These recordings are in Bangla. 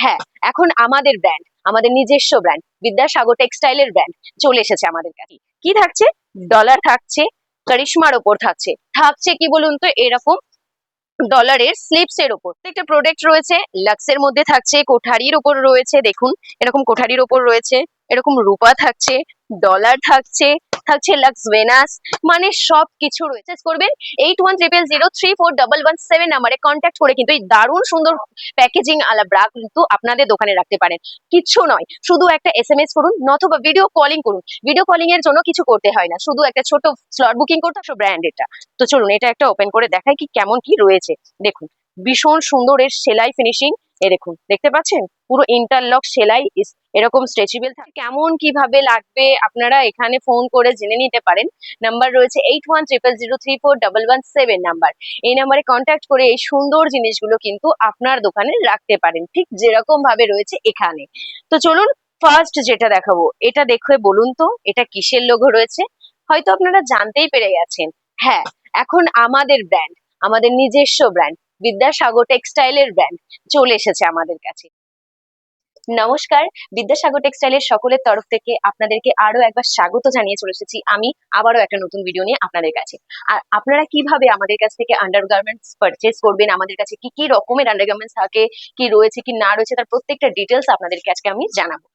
হ্যাঁ, এখন আমাদের ব্র্যান্ড, আমাদের নিজস্ব ব্র্যান্ড বিদ্যাসাগর টেক্সটাইলের ব্র্যান্ড চলে এসেছে আমাদের কাছে। কি থাকছে? ডলার থাকছে, কারিশমার ওপর থাকছে, থাকছে কি বলুন তো এরকম ডলারের স্লিপস এর ওপর একটা প্রোডাক্ট রয়েছে, লাক্সের মধ্যে থাকছে, কোঠারির ওপর রয়েছে, দেখুন এরকম কোঠারির ওপর রয়েছে, এরকম রূপা থাকছে, ডলার থাকছে, থাকছে লাক্স ভেনাস, মানে সব কিছু রয়েছে। করবেন 8100034117 নাম্বারে কন্ট্যাক্ট করে কিন্তু এই দারুণ সুন্দর প্যাকেজিং আলা ব্রা কিন্তু আপনাদের দোকানে রাখতে পারেন। কিচ্ছু নয়, শুধু একটা এসএমএস করুন অথবা ভিডিও কলিং করুন। ভিডিও কলিং এর জন্য কিছু করতে হয় না, শুধু একটা ছোট স্লট বুকিং করতে হবে ব্র্যান্ড এটা। তো চলুন এটা একটা ওপেন করে দেখাই কি কেমন কি রয়েছে। দেখুন ভীষণ সুন্দর এর সেলাই ফিনিশিং, এ দেখুন দেখতে পাচ্ছেন পুরো ইন্টারলক সেলাই, এরকম স্ট্রেচেবল থাকে। কেমন কিভাবে লাগবে আপনারা এখানে ফোন করে জেনে নিতে পারেন। নাম্বার রয়েছে 8100034117 নাম্বার। এই নাম্বারে কন্ট্যাক্ট করে এই সুন্দর জিনিসগুলো কিন্তু আপনার দোকানে রাখতে পারেন, ঠিক যেরকম ভাবে রয়েছে এখানে। তো চলুন ফার্স্ট যেটা দেখাবো এটা দেখে বলুন তো এটা কিসের লোগো রয়েছে। হয়তো আপনারা জানতেই পেরে গেছেন। হ্যাঁ, এখন আমাদের ব্র্যান্ড, আমাদের নিজস্ব ব্র্যান্ড বিদ্যাসাগর টেক্সটাইলের ব্র্যান্ড চলে এসেছে আমাদের কাছে। নমস্কার, বিদ্যাসাগর টেক্সটাইলের সকলের তরফ থেকে আপনাদেরকে আরো একবার স্বাগত জানিয়ে চলে এসেছি আমি আবারও একটা নতুন ভিডিও নিয়ে আপনাদের কাছে। আর আপনারা কিভাবে আমাদের কাছ থেকে আন্ডারগার্মেন্টস পারচেজ করবেন, আমাদের কাছে কি কি রকমের আন্ডারগার্মেন্টস থাকে, কি রয়েছে কি না রয়েছে, তার প্রত্যেকটা ডিটেলস আপনাদেরকে আজকে আমি জানাবো।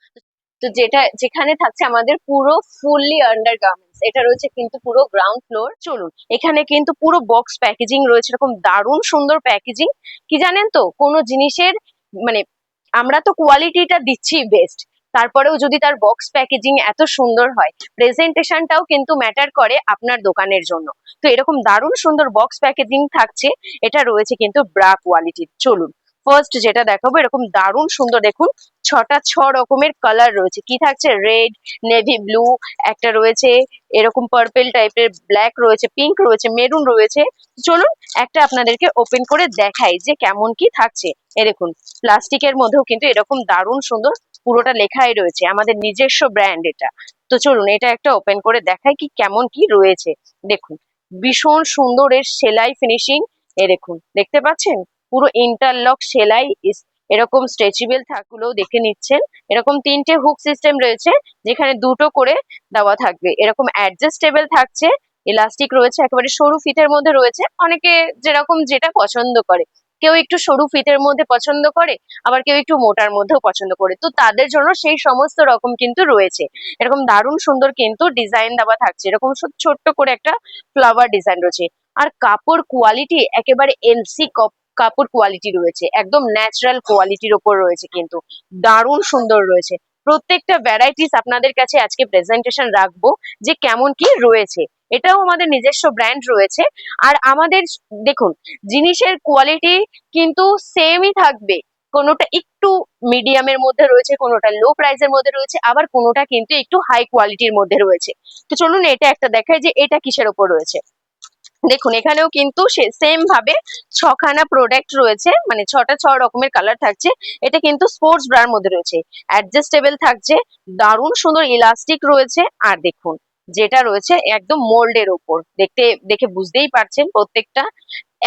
তো যেটা যেখানে থাকছে আমাদের পুরো ফুললি আন্ডারগার্মেন্টস, এটা রয়েছে কিন্তু পুরো গ্রাউন্ড ফ্লোর। চলুন এখানে কিন্তু পুরো বক্স প্যাকেজিং রয়েছে, এরকম দারুণ সুন্দর প্যাকেজিং। কি জানেন তো, কোনো জিনিসের মানে আমরা তো কোয়ালিটিটা দিচ্ছি বেস্ট, তারপরেও যদি তার বক্স প্যাকেজিং এত সুন্দর হয়, প্রেজেন্টেশনটাও কিন্তু ম্যাটার করে আপনার দোকানের জন্য। তো এরকম দারুণ সুন্দর বক্স প্যাকেজিং থাকছে, এটা রয়েছে কিন্তু ব্রা কোয়ালিটির। চলুন ফার্স্ট যেটা দেখাবো, এরকম দারুণ সুন্দর দেখুন ছ রকমের কালার রয়েছে। কি থাকছে? রেড, নেভি ব্লু, একটা রয়েছে এরকম পার্পেল টাইপের, ব্ল্যাক রয়েছে, পিঙ্ক রয়েছে, মেরুন রয়েছে। চলুন একটা আপনাদেরকে ওপেন করে দেখাই যে কেমন কি থাকছে। এ দেখুন প্লাস্টিকের মধ্যেও কিন্তু এরকম দারুণ সুন্দর, পুরোটা লেখাই রয়েছে আমাদের নিজস্ব ব্র্যান্ড এটা। তো চলুন এটা একটা ওপেন করে দেখাই কি কেমন কি রয়েছে। দেখুন ভীষণ সুন্দর এর সেলাই ফিনিশিং, এ দেখুন দেখতে পাচ্ছেন পুরো ইন্টারলক সেলাই, এরকম স্ট্রেচেবল থাকগুলো দেখে নিচ্ছেন। এরকম তিনটে হুক সিস্টেম রয়েছে যেখানে দুটো করে দেওয়া থাকবে, এরকম অ্যাডজাস্টেবল থাকছে, ইলাস্টিক রয়েছে, একেবারে সরু ফিতের মধ্যে রয়েছে। অনেকে যেরকম যেটা পছন্দ করে, কেউ একটু সরু ফিতের মধ্যে পছন্দ করে, আবার কেউ একটু মোটার মধ্যেও পছন্দ করে, তো তাদের জন্য সেই সমস্ত রকম কিন্তু রয়েছে। এরকম দারুণ সুন্দর কিন্তু ডিজাইন দেওয়া থাকছে, এরকম ছোট্ট করে একটা ফ্লাওয়ার ডিজাইন রয়েছে। আর কাপড় কোয়ালিটি একেবারে এলসি কাপড় কোয়ালিটি রয়েছে, একদম ন্যাচারাল কোয়ালিটির ওপর রয়েছে, কিন্তু দারুণ সুন্দর রয়েছে। প্রত্যেকটা ভ্যারাইটিস আপনাদের কাছে আজকে প্রেজেন্টেশন রাখবো যে কেমন কি রয়েছে। এটাও আমাদের নিজস্ব ব্র্যান্ড রয়েছে। আর আমাদের দেখুন জিনিসের কোয়ালিটি কিন্তু সেমই থাকবে, কোনোটা একটু মিডিয়ামের মধ্যে রয়েছে, কোনোটা লো প্রাইসের মধ্যে রয়েছে, আবার কোনোটা কিন্তু একটু হাই কোয়ালিটির মধ্যে রয়েছে। তো চলুন এটা একটা দেখাই যে এটা কিসের ওপর রয়েছে। দেখুন এখানেও কিন্তু সেম ভাবে ছখানা প্রোডাক্ট রয়েছে, মানে ছ রকমের কালার থাকছে। এটা কিন্তু স্পোর্টস ব্রার মধ্যে রয়েছে, অ্যাডজাস্টেবল থাকছে, দারুণ সুন্দর ইলাস্টিক রয়েছে। আর দেখুন যেটা রয়েছে একদম মোল্ডের ওপর, দেখে বুঝতেই পারছেন প্রত্যেকটা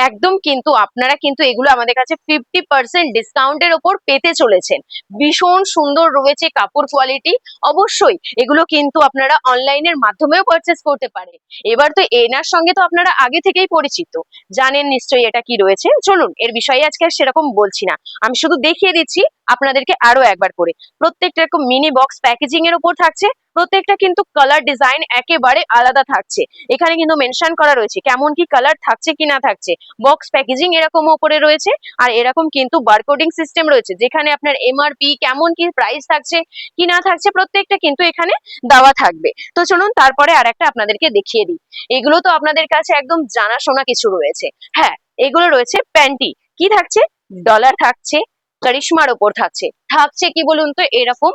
একদম, কিন্তু আপনারা কিন্তু এগুলো আমাদের কাছে 50% ডিসকাউন্টের ওপর পেতে চলেছেন। ভীষণ সুন্দর রয়েছে কাপড় কোয়ালিটি। অবশ্যই এগুলো কিন্তু আপনারা অনলাইনের মাধ্যমেও পারচেস করতে পারেন। এবার তো এনার সঙ্গে তো আপনারা আগে থেকেই পরিচিত, জানেন নিশ্চয়ই এটা কি রয়েছে। চলুন এর বিষয়ে আজকে আর সেরকম বলছি না, আমি শুধু দেখিয়ে দিচ্ছি আপনাদেরকে আরো একবার করে। প্রত্যেকটা এরকম মিনি বক্স প্যাকেজিং এর উপর থাকছে, প্রত্যেকটা কিন্তু কালার ডিজাইন একেবারে আলাদা থাকছে। এখানে কিন্তু মেনশন করা রয়েছে কেমন কি কালার থাকছে কি না থাকছে। বক্স প্যাকেজিং এরকম উপরে রয়েছে, আর এরকম কিন্তু বারকোডিং সিস্টেম রয়েছে যেখানে আপনার এমআরপি কেমন কি প্রাইস থাকছে কি না থাকছে প্রত্যেকটা কিন্তু এখানে দেওয়া থাকবে। তো চলুন তারপরে আর একটা আপনাদেরকে দেখিয়ে দিই। এগুলো তো আপনাদের কাছে একদম জানাশোনা কিছু রয়েছে। হ্যাঁ, এগুলো রয়েছে প্যান্টি। কি থাকছে? ডলার থাকছে, কারিশমার ওপর থাকছে, থাকছে কি বলুন তো এরকম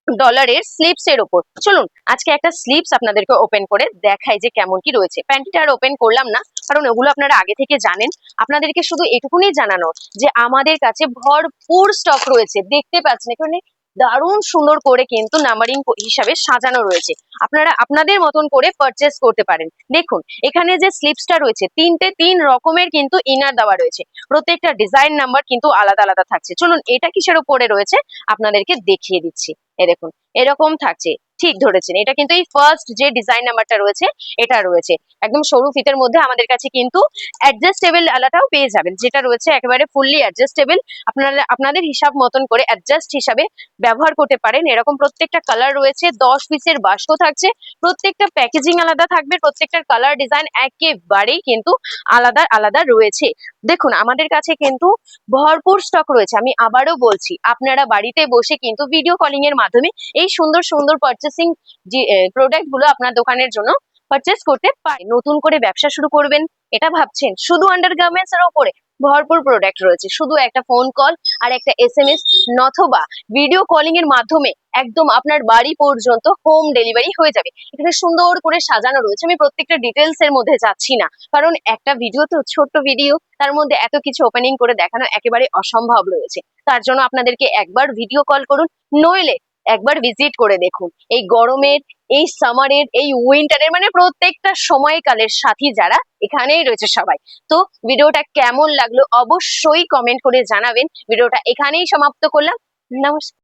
ডলারের স্লিপস এর ওপর। চলুন আজকে একটা স্লিপস আপনাদেরকে ওপেন করে দেখাই যে কেমন কি রয়েছে। প্যান্টিটা আর ওপেন করলাম না, কারণ ওগুলো আপনারা আগে থেকে জানেন। আপনাদেরকে শুধু এটুকুনি জানানো যে আমাদের কাছে ভরপুর স্টক রয়েছে, দেখতে পাচ্ছেন এখানে দারুণ সুন্দর করে কিন্তু নাম্বারিং হিসাবে সাজানো রয়েছে। আপনারা আপনাদের মতন করে পারচেস করতে পারেন। দেখুন এখানে যে স্লিপসটা রয়েছে, তিন রকমের কিন্তু ইনার দেওয়া রয়েছে। প্রত্যেকটা ডিজাইন নাম্বার কিন্তু আলাদা আলাদা থাকছে। চলুন এটা কিসের উপরে রয়েছে আপনাদেরকে দেখিয়ে দিচ্ছি। এ দেখুন এরকম থাকছে। ঠিক ধরেছেন, এটা কিন্তু এই ফার্স্ট যে ডিজাইন নাম্বারটা রয়েছে এটা রয়েছে। একদম সরু ফিতের মধ্যে আমাদের কাছে কিন্তু অ্যাডজাস্টেবল আলাটাও পেয়ে যাবেন, যেটা রয়েছে একেবারে ফুললি অ্যাডজাস্টেবল। আপনারা আপনাদের হিসাব মতন করে অ্যাডজাস্ট হিসাবে ব্যবহার করতে পারেন। এরকম প্রত্যেকটা কালার রয়েছে, 10 পিসের বাস্কও থাকছে, প্রত্যেকটা প্যাকেজিং আলাদা থাকবে, প্রত্যেকটার কালার ডিজাইন একেবারেই কিন্তু আলাদা আলাদা রয়েছে। দেখুন আমাদের কাছে কিন্তু ভরপুর স্টক রয়েছে। আমি আবারও বলছি, আপনারা বাড়িতে বসে কিন্তু ভিডিও কলিং এর মাধ্যমে এই সুন্দর সুন্দর পারচেসিং যে প্রোডাক্ট গুলো আপনার দোকানের জন্য পারচেস করতে পারেন। নতুন করে ব্যবসা শুরু করবেন এটা ভাবছেন, শুধু আন্ডারগার্মেন্টস এর ওপরে ভরপুর প্রোডাক্ট রয়েছে। শুধু একটা ফোন কল আর একটা SMS নথবা ভিডিও কলিং এর মাধ্যমে একদম আপনার বাড়ি পর্যন্ত হোম ডেলিভারি হয়ে যাবে। এখানে সুন্দর করে সাজানো রয়েছে। আমি প্রত্যেকটা ডিটেলস এর মধ্যে যাচ্ছি না, কারণ একটা ভিডিও তো ছোট্ট ভিডিও, তার মধ্যে এত কিছু ওপেনিং করে দেখানো একেবারে অসম্ভব রয়েছে। তার জন্য আপনাদেরকে একবার ভিডিও কল করুন, নইলে একবার ভিজিট করে দেখুন। এই গরমের, এই সামারের, এই উইন্টারের, মানে প্রত্যেকটা সময়কালের সাথী যারা এখানেই রয়েছে সবাই। তো ভিডিওটা কেমন লাগলো অবশ্যই কমেন্ট করে জানাবেন। ভিডিওটা এখানেই সমাপ্ত করলাম। নমস্কার।